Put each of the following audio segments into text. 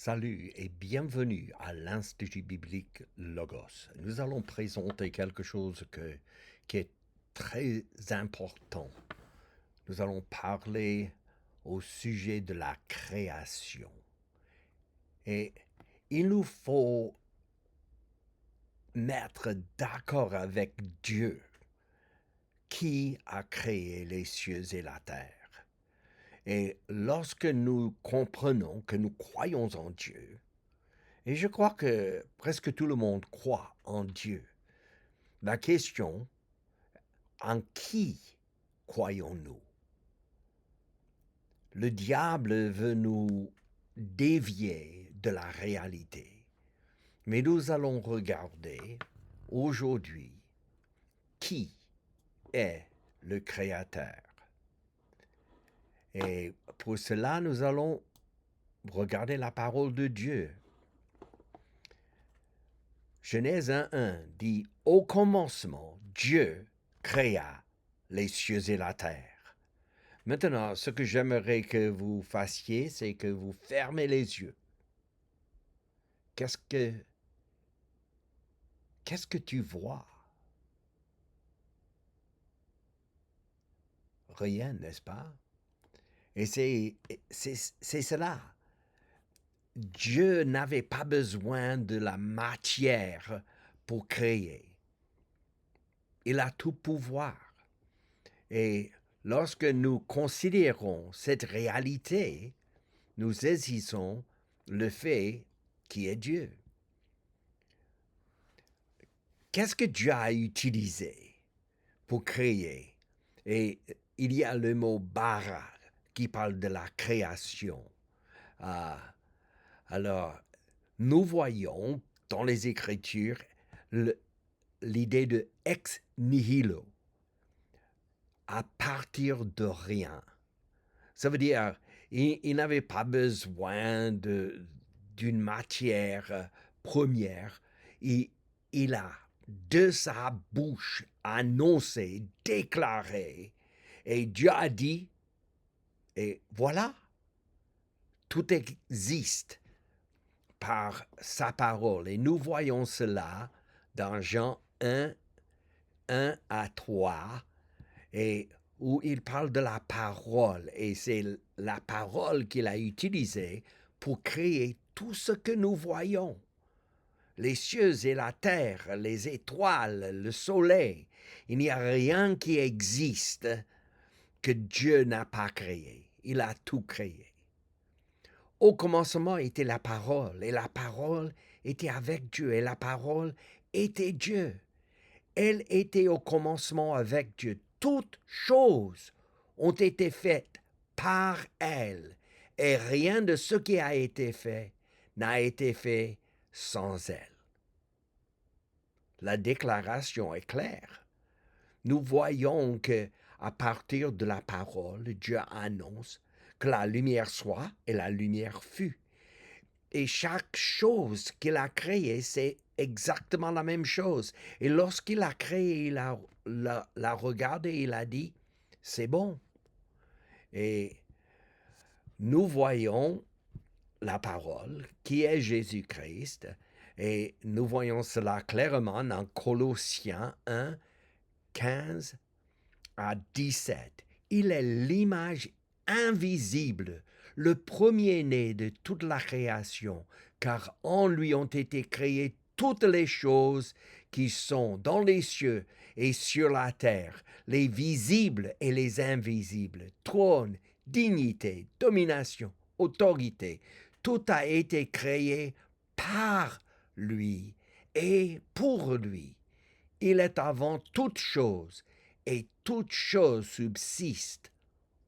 Salut et bienvenue à l'Institut biblique Logos. Nous allons présenter quelque chose qui est très important. Nous allons parler au sujet de la création. Et il nous faut mettre d'accord avec Dieu qui a créé les cieux et la terre. Et lorsque nous comprenons que nous croyons en Dieu, et je crois que presque tout le monde croit en Dieu. La question, en qui croyons-nous? Le diable veut nous dévier de la réalité. Mais nous allons regarder aujourd'hui qui est le Créateur. Et pour cela, nous allons regarder la parole de Dieu. Genèse 1:1 dit « Au commencement, Dieu créa les cieux et la terre. » Maintenant, ce que j'aimerais que vous fassiez, c'est que vous fermez les yeux. Qu'est-ce que tu vois? Rien, n'est-ce pas? Et c'est cela. Dieu n'avait pas besoin de la matière pour créer. Il a tout pouvoir. Et lorsque nous considérons cette réalité, nous saisissons le fait qui est Dieu. Qu'est-ce que Dieu a utilisé pour créer? Et il y a le mot bara qui parle de la création. Alors, nous voyons dans les Écritures l'idée de ex nihilo, à partir de rien. Ça veut dire, il n'avait pas besoin d'une matière première. Il a, de sa bouche, annoncé, déclaré, et Dieu a dit, et voilà, tout existe par sa parole. Et nous voyons cela dans Jean 1:1-3, et où il parle de la parole, et c'est la parole qu'il a utilisée pour créer tout ce que nous voyons. Les cieux et la terre, les étoiles, le soleil, il n'y a rien qui existe que Dieu n'a pas créé. Il a tout créé. Au commencement était la parole, et la parole était avec Dieu, et la parole était Dieu. Elle était au commencement avec Dieu. Toutes choses ont été faites par elle, et rien de ce qui a été fait n'a été fait sans elle. La déclaration est claire. Nous voyons que à partir de la parole, Dieu annonce que la lumière soit et la lumière fut. Et chaque chose qu'il a créée, c'est exactement la même chose. Et lorsqu'il a créé, il l'a regardé, il a dit, c'est bon. Et nous voyons la parole qui est Jésus-Christ, et nous voyons cela clairement dans Colossiens 1:15-17. Il est l'image invisible, le premier-né de toute la création, car en lui ont été créées toutes les choses qui sont dans les cieux et sur la terre, les visibles et les invisibles, trône, dignité, domination, autorité. Tout a été créé par lui et pour lui. Il est avant toute chose, et toute chose subsiste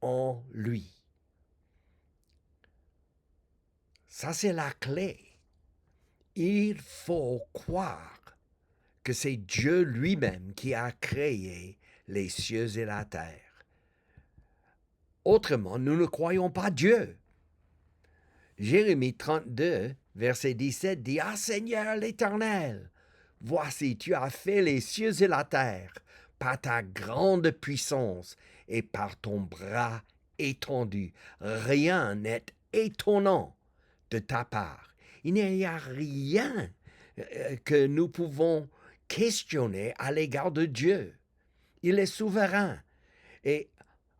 en lui. Ça, c'est la clé. Il faut croire que c'est Dieu lui-même qui a créé les cieux et la terre. Autrement, nous ne croyons pas Dieu. Jérémie 32, verset 17 dit « Ah Seigneur l'Éternel, voici tu as fait les cieux et la terre par ta grande puissance et par ton bras étendu. Rien n'est étonnant de ta part. Il n'y a rien que nous pouvons questionner à l'égard de Dieu. Il est souverain. Et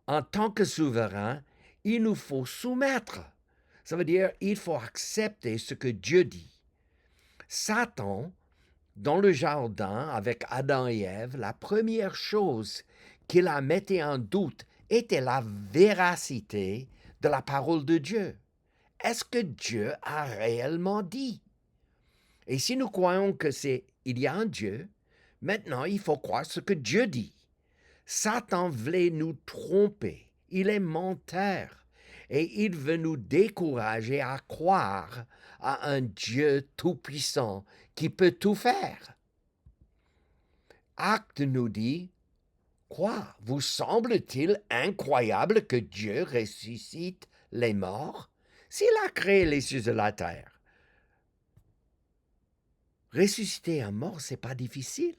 en tant que souverain, il nous faut soumettre. Ça veut dire il faut accepter ce que Dieu dit. Satan, dans le jardin avec Adam et Ève, la première chose qu'il a mettait en doute était la véracité de la parole de Dieu. Est-ce que Dieu a réellement dit? Et si nous croyons il y a un Dieu, maintenant il faut croire ce que Dieu dit. Satan voulait nous tromper. Il est menteur. Et il veut nous décourager à croire à un Dieu tout-puissant qui peut tout faire. Acte nous dit, quoi, vous semble-t-il incroyable que Dieu ressuscite les morts s'il a créé les cieux et la terre? Ressusciter un mort, c'est pas difficile.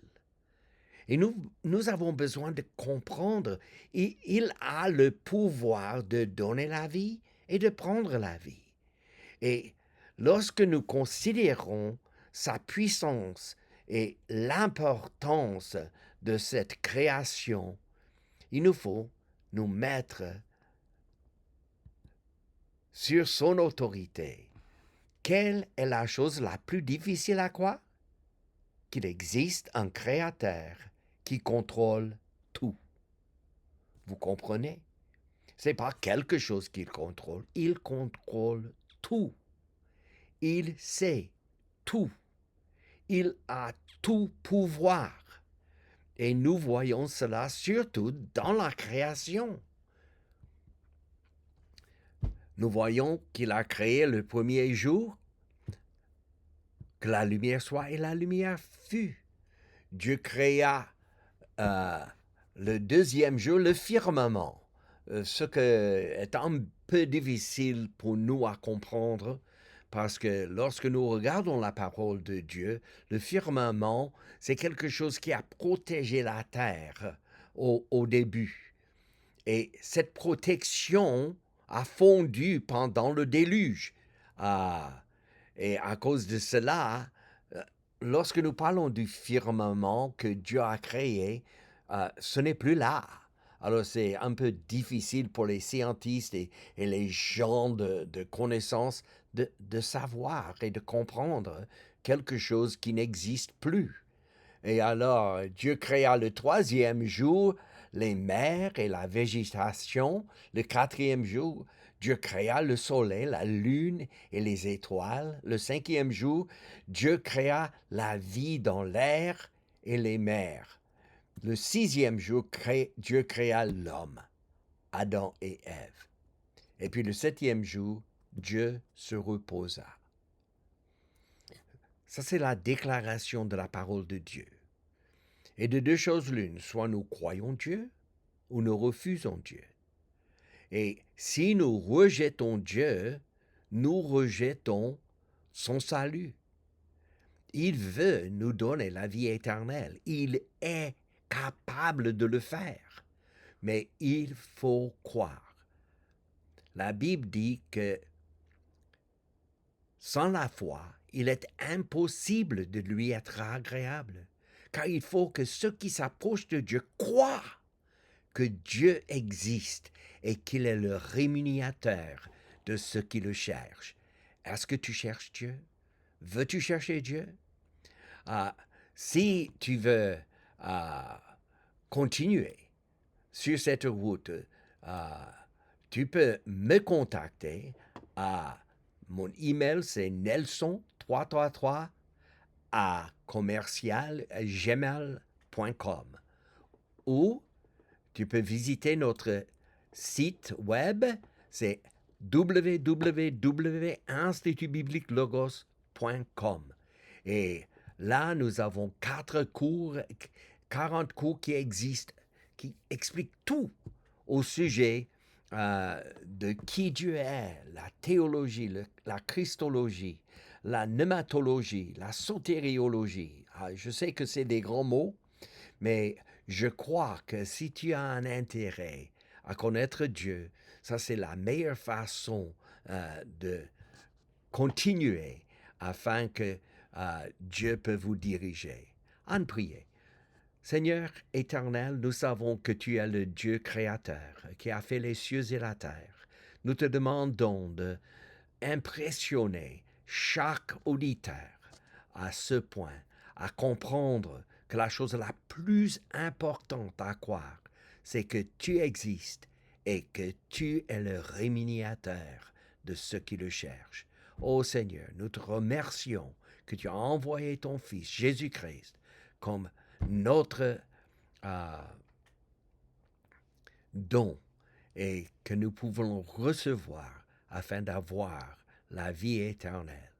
Et nous avons besoin de comprendre, il a le pouvoir de donner la vie et de prendre la vie. Et lorsque nous considérons sa puissance et l'importance de cette création, il nous faut nous mettre sur son autorité. Quelle est la chose la plus difficile à croire? Qu'il existe un créateur qui contrôle tout. Vous comprenez? Ce n'est pas quelque chose qu'il contrôle, il contrôle tout. Il sait tout. Il a tout pouvoir. Et nous voyons cela surtout dans la création. Nous voyons qu'il a créé le premier jour, que la lumière soit et la lumière fut. Dieu créa le deuxième jour le firmament, ce qui est un peu difficile pour nous à comprendre, parce que lorsque nous regardons la parole de Dieu, le firmament, c'est quelque chose qui a protégé la terre au début. Et cette protection a fondu pendant le déluge. Et à cause de cela, lorsque nous parlons du firmament que Dieu a créé, ce n'est plus là. Alors c'est un peu difficile pour les scientifiques et les gens de connaissance de savoir et de comprendre quelque chose qui n'existe plus. Et alors Dieu créa le troisième jour les mers et la végétation. Le quatrième jour, Dieu créa le soleil, la lune et les étoiles. Le cinquième jour, Dieu créa la vie dans l'air et les mers. Le sixième jour, Dieu créa l'homme, Adam et Ève. Et puis le septième jour, Dieu se reposa. Ça, c'est la déclaration de la parole de Dieu. Et de deux choses l'une, soit nous croyons Dieu ou nous refusons Dieu. Et si nous rejetons Dieu, nous rejetons son salut. Il veut nous donner la vie éternelle. Il est capable de le faire. Mais il faut croire. La Bible dit que sans la foi, il est impossible de lui être agréable. Car il faut que ceux qui s'approchent de Dieu croient que Dieu existe et qu'il est le rémunérateur de ceux qui le cherchent. Est-ce que tu cherches Dieu? Veux-tu chercher Dieu? Si tu veux continuer sur cette route, tu peux me contacter. Mon email, c'est nelson333 @gmail.com ou tu peux visiter notre site web, c'est www.institutbibliquelogos.com. Et là, nous avons 40 cours qui existent, qui expliquent tout au sujet de qui Dieu est, la théologie, la christologie, la pneumatologie, la sotériologie. Je sais que c'est des grands mots, mais je crois que si tu as un intérêt à connaître Dieu, ça c'est la meilleure façon de continuer afin que Dieu peut vous diriger. En prier. Seigneur éternel, nous savons que tu es le Dieu créateur qui a fait les cieux et la terre. Nous te demandons d'impressionner chaque auditeur à ce point, à comprendre que la chose la plus importante à croire, c'est que tu existes et que tu es le rémunérateur de ceux qui le cherchent. Ô Seigneur, nous te remercions que tu as envoyé ton Fils Jésus-Christ comme notre don et que nous pouvons recevoir afin d'avoir la vie éternelle.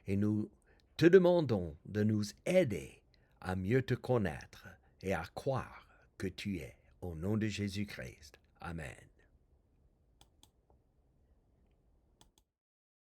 Et nous te demandons de nous aider à mieux te connaître et à croire que tu es. Au nom de Jésus-Christ. Amen.